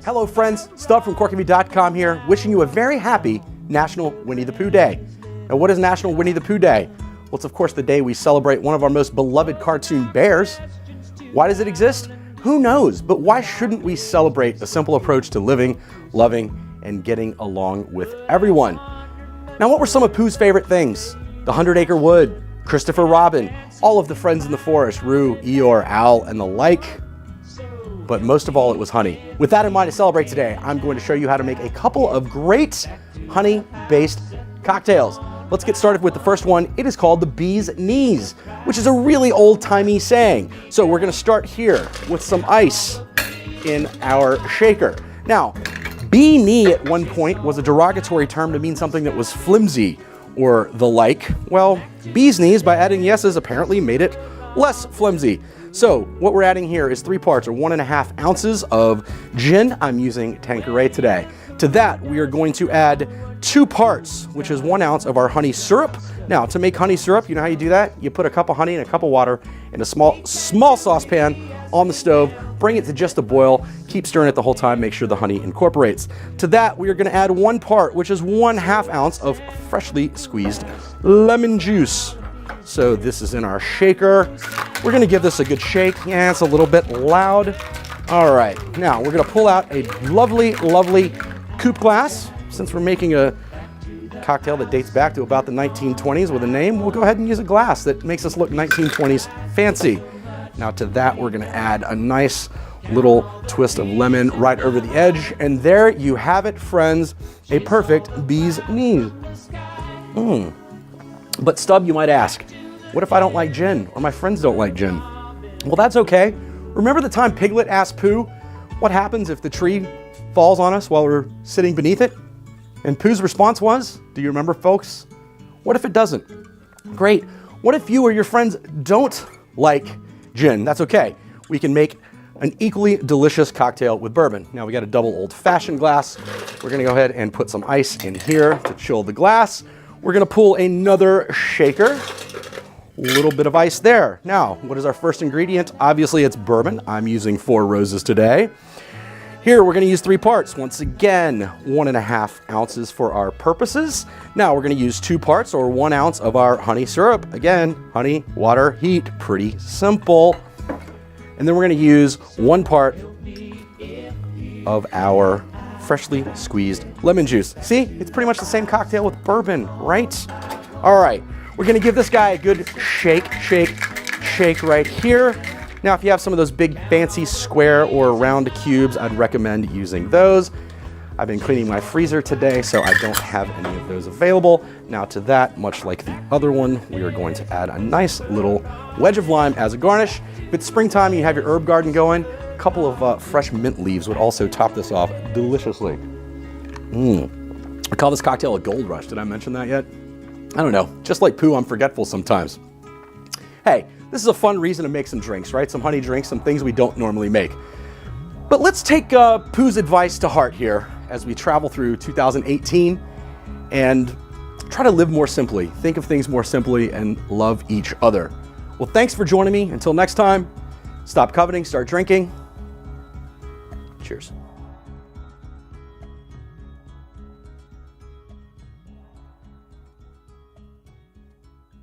Hello friends, Stub from QuirkyMe.com here, wishing you a very happy National Winnie the Pooh Day. Now what is National Winnie the Pooh Day? Well, it's of course the day we celebrate one of our most beloved cartoon bears. Why does it exist? Who knows, but why shouldn't we celebrate a simple approach to living, loving, and getting along with everyone? Now what were some of Pooh's favorite things? The 100-Acre Wood, Christopher Robin, all of the friends in the forest, Roo, Eeyore, Owl, and the like. But most of all, it was honey. With that in mind to celebrate today, I'm going to show you how to make a couple of great honey-based cocktails. Let's get started with the first one. It is called the bee's knees, which is a really old-timey saying. So we're gonna start here with some ice in our shaker. Now, bee knee at one point was a derogatory term to mean something that was flimsy or the like. Well, bee's knees, by adding yeses, apparently made it less flimsy. So what we're adding here is 3 parts or 1.5 ounces of gin. I'm using Tanqueray today. To that, we are going to add 2 parts, which is 1 ounce of our honey syrup. Now, to make honey syrup, you know how you do that? You put a cup of honey and a cup of water in a small saucepan on the stove, bring it to just a boil, keep stirring it the whole time, make sure the honey incorporates. To that, we are gonna add 1 part, which is 1/2 ounce of freshly squeezed lemon juice. So this is in our shaker. We're gonna give this a good shake. Yeah, it's a little bit loud. All right, now we're gonna pull out a lovely, lovely coupe glass. Since we're making a cocktail that dates back to about the 1920s with a name, we'll go ahead and use a glass that makes us look 1920s fancy. Now to that, we're gonna add a nice little twist of lemon right over the edge. And there you have it, friends, a perfect bee's knees. But Stub, you might ask, what if I don't like gin or my friends don't like gin? Well, that's okay. Remember the time Piglet asked Pooh, what happens if the tree falls on us while we're sitting beneath it? And Pooh's response was, do you remember, folks? What if it doesn't? Great. What if you or your friends don't like gin? That's okay. We can make an equally delicious cocktail with bourbon. Now we got a double old-fashioned glass. We're gonna go ahead and put some ice in here to chill the glass. We're gonna pull another shaker. A little bit of ice there. Now, what is our first ingredient? Obviously it's bourbon. I'm using 4 Roses today. Here, we're gonna use 3 parts. Once again, 1.5 ounces for our purposes. Now, we're gonna use 2 parts or 1 ounce of our honey syrup. Again, honey, water, heat, pretty simple. And then we're gonna use 1 part of our freshly squeezed lemon juice. See, it's pretty much the same cocktail with bourbon, right? All right, we're gonna give this guy a good shake, shake, shake right here. Now, if you have some of those big fancy square or round cubes, I'd recommend using those. I've been cleaning my freezer today, so I don't have any of those available. Now to that, much like the other one, we are going to add a nice little wedge of lime as a garnish. If it's springtime and you have your herb garden going, a couple of fresh mint leaves would also top this off deliciously. I call this cocktail a gold rush. Did I mention that yet? I don't know. Just like Pooh, I'm forgetful sometimes. Hey, this is a fun reason to make some drinks, right? Some honey drinks, some things we don't normally make. But let's take Pooh's advice to heart here as we travel through 2018 and try to live more simply, think of things more simply, and love each other. Well, thanks for joining me. Until next time, stop coveting, start drinking. Cheers.